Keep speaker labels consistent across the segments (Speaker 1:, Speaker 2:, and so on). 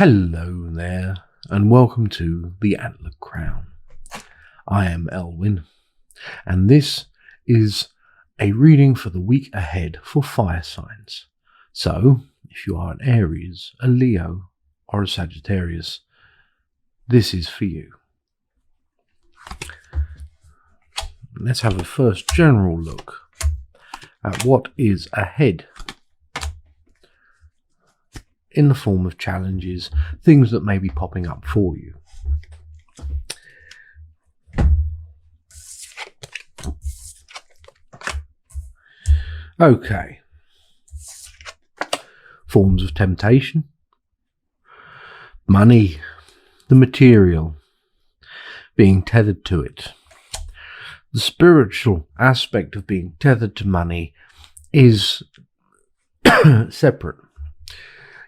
Speaker 1: Hello there, and welcome to the Antler Crown. I am Elwyn, and this is a reading for the week ahead for fire signs. So, if you are an Aries, a Leo, or a Sagittarius, this is for you. Let's have a first general look at what is ahead in the form of challenges, things that may be popping up for you. Okay. Forms of temptation, money, the material, being tethered to it. The spiritual aspect of being tethered to money is separate.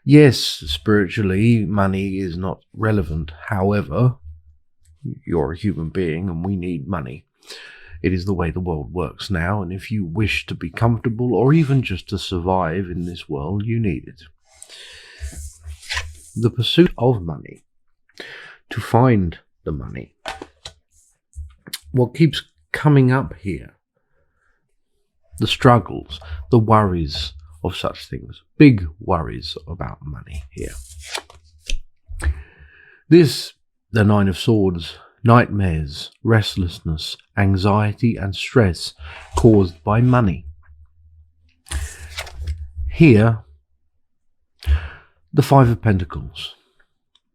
Speaker 1: Yes, spiritually, money is not relevant. However, you're a human being and we need money. It is the way the world works now, and if you wish to be comfortable or even just to survive in this world, you need it. The pursuit of money, to find the money. What keeps coming up here? The struggles, the worries of such things, big worries about money here. This, the Nine of Swords, nightmares, restlessness, anxiety and stress caused by money. Here, the Five of Pentacles,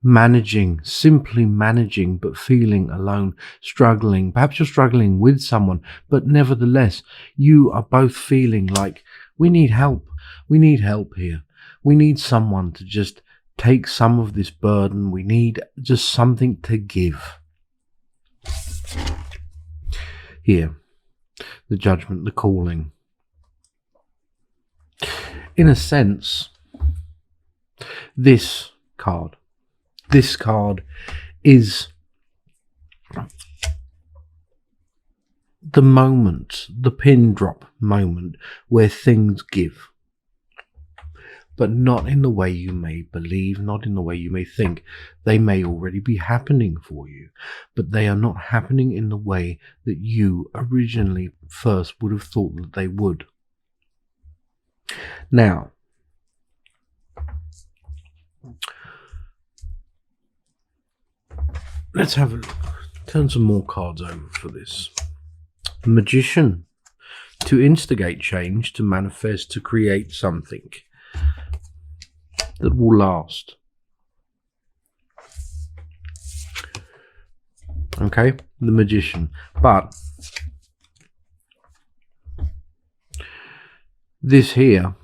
Speaker 1: managing, simply managing, but feeling alone, struggling. Perhaps you're struggling with someone, but nevertheless, you are both feeling like, we need help. We need help here. We need someone to just take some of this burden. We need just something to give. Here, the Judgment, the calling. In a sense, this card is the moment, the pin drop moment where things give. But not in the way you may believe, not in the way you may think. They may already be happening for you, but they are not happening in the way that you originally first would have thought that they would. Now, let's have a look. Turn some more cards over for this. Magician, to instigate change, to manifest, to create something that will last. Okay, the Magician. But this here,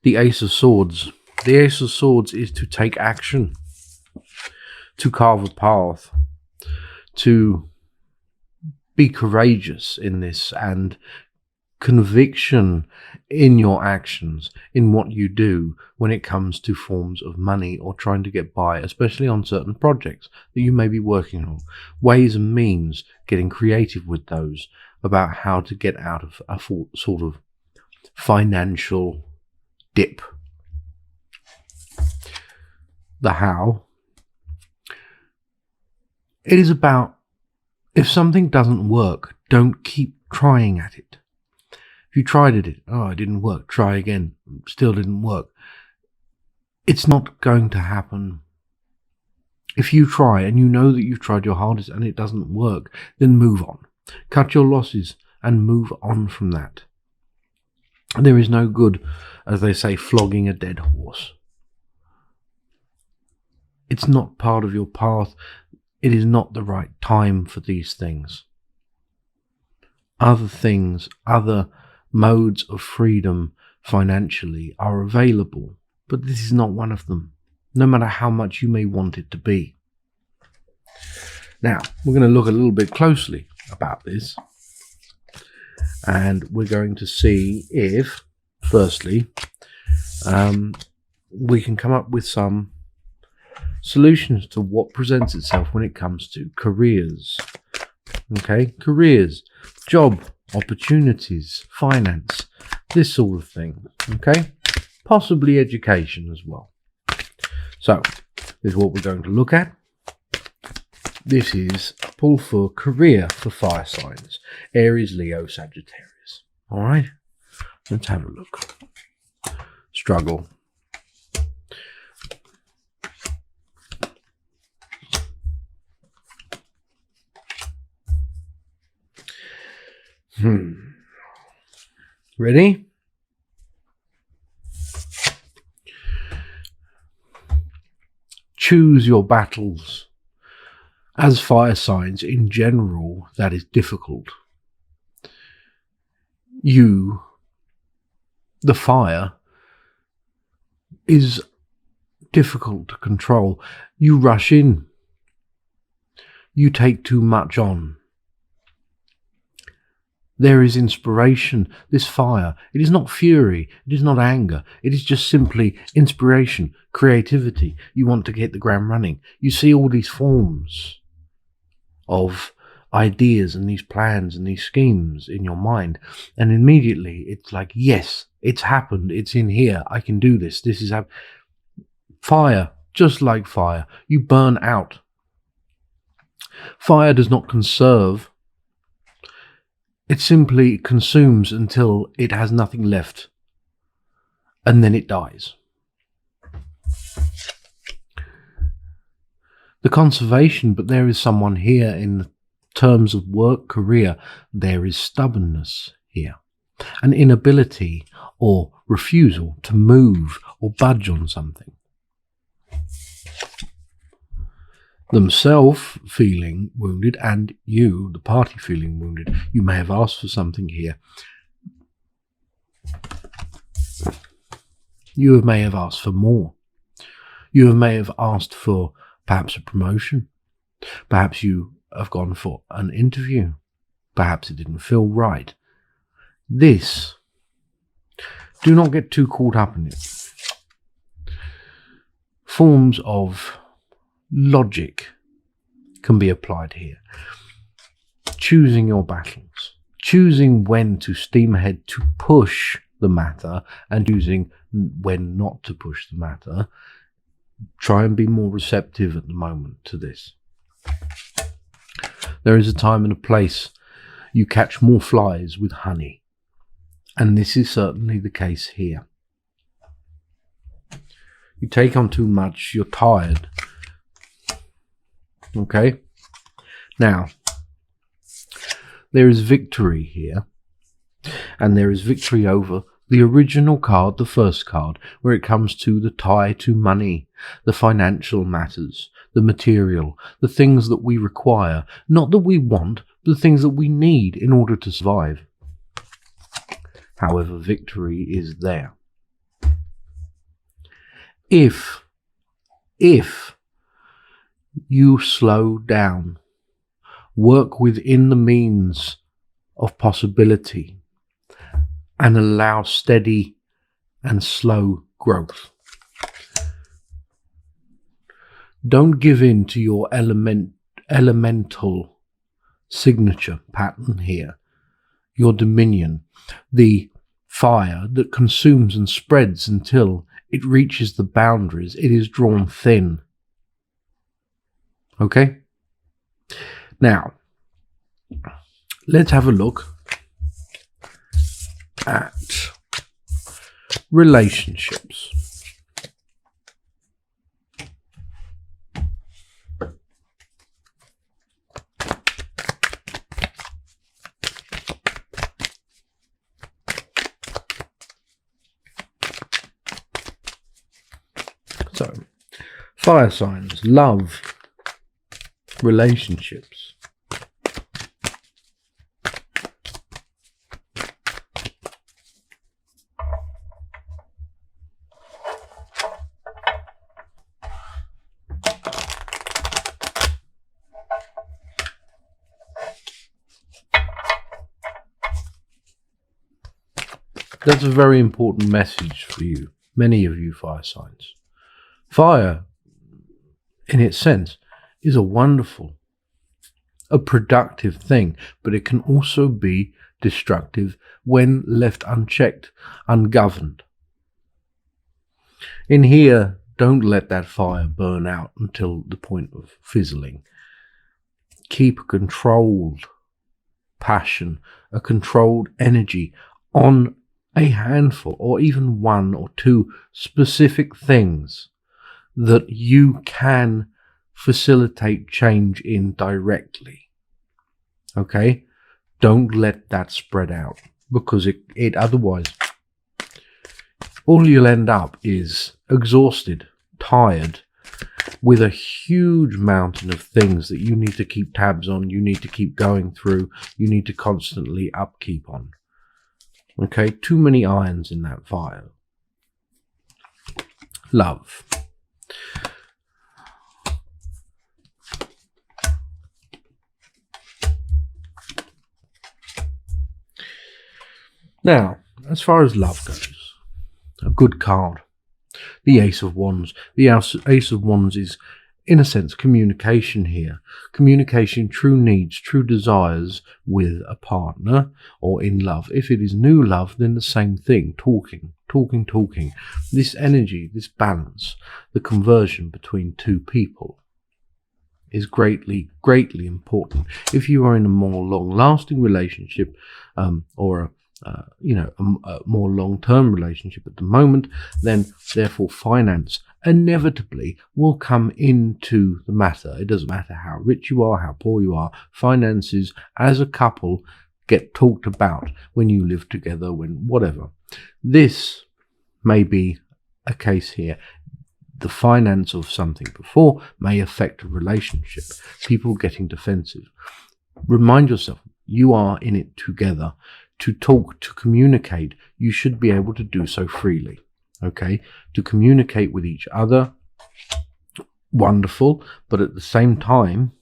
Speaker 1: the Ace of Swords. The Ace of Swords is to take action, to carve a path, to be courageous in this, and conviction in your actions, in what you do when it comes to forms of money or trying to get by, especially on certain projects that you may be working on. Ways and means, getting creative with those about how to get out of a sort of financial dip. The how. It is about, if something doesn't work, don't keep trying at it. If you tried it, it didn't work, try again, still didn't work. It's not going to happen. If you try and you know that you've tried your hardest and it doesn't work, then move on. Cut your losses and move on from that. There is no good, as they say, flogging a dead horse. It's not part of your path. It is not the right time for these things. Other things, other modes of freedom financially are available, but this is not one of them, no matter how much you may want it to be. Now, we're going to look a little bit closely about this, and we're going to see if, firstly, we can come up with some solutions to what presents itself when it comes to careers. Okay, careers, job, opportunities, finance, this sort of thing. Okay, possibly education as well. So, this is what we're going to look at. This is a pull for career for fire signs. Aries, Leo, Sagittarius. Alright? Let's have a look. Struggle. Ready? Choose your battles. As fire signs in general, that is difficult. You, the fire, is difficult to control. You rush in. You take too much on. There is inspiration. This fire, it is not fury, it is not anger, it is just simply inspiration, creativity. You want to get the ground running. You see all these forms of ideas and these plans and these schemes in your mind, and immediately it's like, yes, it's happened, it's in here, I can do this, this is fire, just like fire. You burn out. Fire does not conserve. It simply consumes until it has nothing left, and then it dies. The conservation, but there is someone here in terms of work, career, there is stubbornness here, an inability or refusal to move or budge on something. Themselves feeling wounded, and you, the party, feeling wounded. You may have asked for something here. You may have asked for more. You may have asked for perhaps a promotion. Perhaps you have gone for an interview. Perhaps it didn't feel right. This, do not get too caught up in it. Forms of logic can be applied here. Choosing your battles, choosing when to steam ahead to push the matter, and choosing when not to push the matter. Try and be more receptive at the moment to this. There is a time and a place. You catch more flies with honey, and this is certainly the case here. You take on too much, you're tired. Okay, now there is victory here, and there is victory over the original card, the first card, where it comes to the tie to money, the financial matters, the material, the things that we require, not that we want, but the things that we need in order to survive. However, victory is there. If you slow down, work within the means of possibility, and allow steady and slow growth. Don't give in to your elemental signature pattern here, your dominion, the fire that consumes and spreads until it reaches the boundaries. It is drawn thin. Okay? Now, let's have a look at relationships. So, fire signs, love, relationships. That's a very important message for you, many of you fire signs. Fire, in its sense, is a wonderful, a productive thing, but it can also be destructive when left unchecked, ungoverned. In here, Don't let that fire burn out until the point of fizzling. Keep a controlled passion, a controlled energy on a handful or even one or two specific things that you can facilitate change in directly. Okay? Don't let that spread out, because it otherwise, all you'll end up is exhausted, tired, with a huge mountain of things that you need to keep tabs on, you need to keep going through, you need to constantly upkeep on. Okay, too many irons in that fire. Love. Now, as far as love goes, a good card, the Ace of Wands. The Ace of Wands is, in a sense, communication here. Communication, true needs, true desires with a partner or in love. If it is new love, then the same thing. Talking. This energy, this balance, the conversion between two people is greatly important. If you are in a more long-lasting relationship, or a more long-term relationship at the moment, then therefore finance inevitably will come into the matter. It doesn't matter how rich you are, how poor you are. Finances as a couple get talked about when you live together, when whatever. This may be a case here. The finance of something before may affect a relationship. People getting defensive. Remind yourself, you are in it together. To talk, to communicate, you should be able to do so freely. Okay? To communicate with each other, wonderful, but at the same time,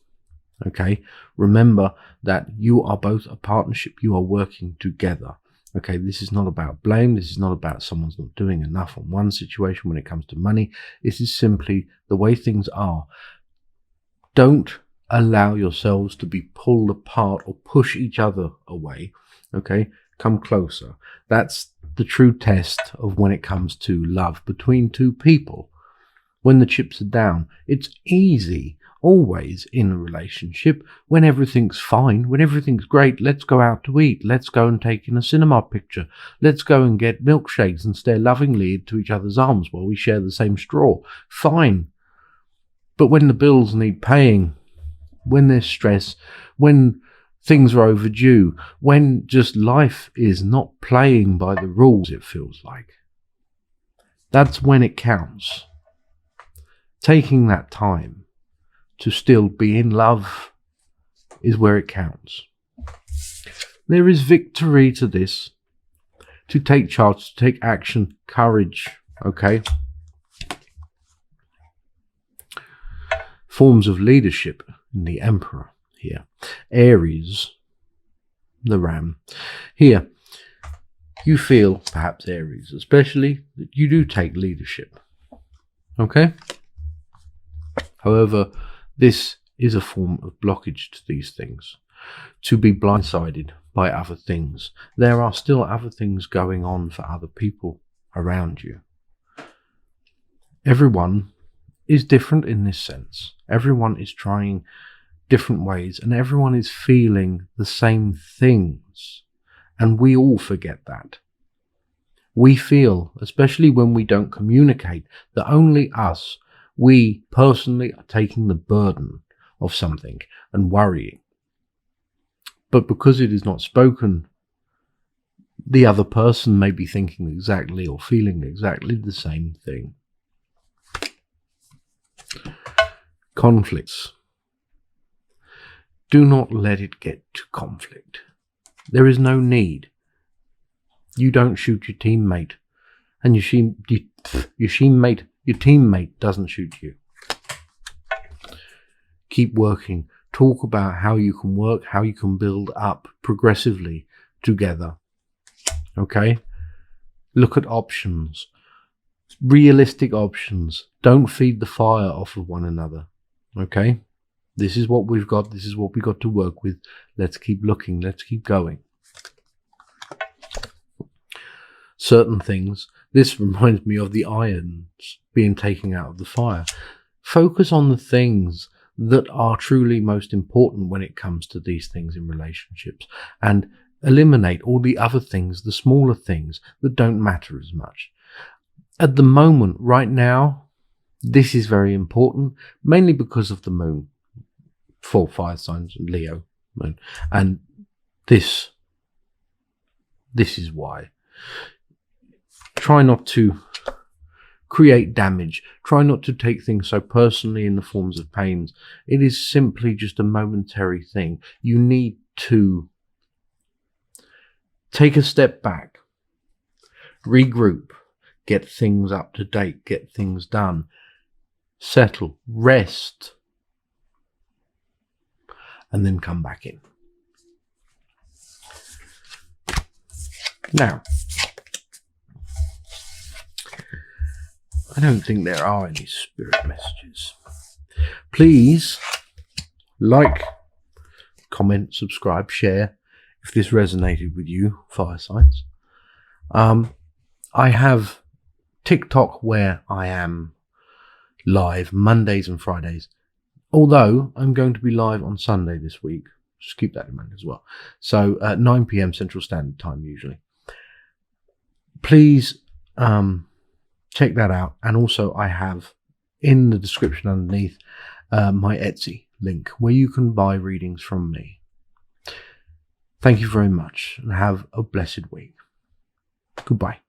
Speaker 1: okay, remember that you are both a partnership, you are working together. Okay, this is not about blame, this is not about someone's not doing enough on one situation when it comes to money. This is simply the way things are. Don't allow yourselves to be pulled apart or push each other away. Okay, come closer. That's the true test of when it comes to love between two people. When the chips are down, it's easy, always in a relationship, when everything's fine, when everything's great. Let's go out to eat. Let's go and take in a cinema picture. Let's go and get milkshakes and stare lovingly into each other's arms while we share the same straw. Fine. But when the bills need paying, when there's stress, when things are overdue, when just life is not playing by the rules, it feels like, that's when it counts. Taking that time to still be in love is where it counts. There is victory to this, to take charge, to take action, courage, okay? Forms of leadership in the Emperor here. Aries, the ram. Here, you feel, perhaps Aries especially, that you do take leadership, okay? However, this is a form of blockage to these things. To be blindsided by other things. There are still other things going on for other people around you. Everyone is different in this sense. Everyone is trying different ways, and everyone is feeling the same things. And we all forget that. We feel, especially when we don't communicate, that only us, we personally are taking the burden of something and worrying. But because it is not spoken, the other person may be thinking exactly or feeling exactly the same thing. Conflicts. Do not let it get to conflict. There is no need. You don't shoot your teammate, and your teammate doesn't shoot you. Keep working. Talk about how you can work, how you can build up progressively together. Okay? Look at options. Realistic options. Don't feed the fire off of one another. Okay? This is what we've got. This is what we've got to work with. Let's keep looking. Let's keep going. Certain things This reminds me of the irons being taken out of the fire. Focus on the things that are truly most important when it comes to these things in relationships, and eliminate all the other things, the smaller things that don't matter as much. At the moment, right now, this is very important, mainly because of the moon. 4 fire signs, Leo moon, and this is why. Try not to create damage. Try not to take things so personally in the forms of pains. It is simply just a momentary thing. You need to take a step back, regroup, get things up to date, get things done, settle, rest, and then come back in. Now, I don't think there are any spirit messages. Please like, comment, subscribe, share if this resonated with you, fire signs. I have TikTok where I am live Mondays and Fridays, although I'm going to be live on Sunday this week. Just keep that in mind as well. So at 9 p.m. Central Standard Time usually. Please check that out. And also I have in the description underneath my Etsy link where you can buy readings from me. Thank you very much and have a blessed week. Goodbye.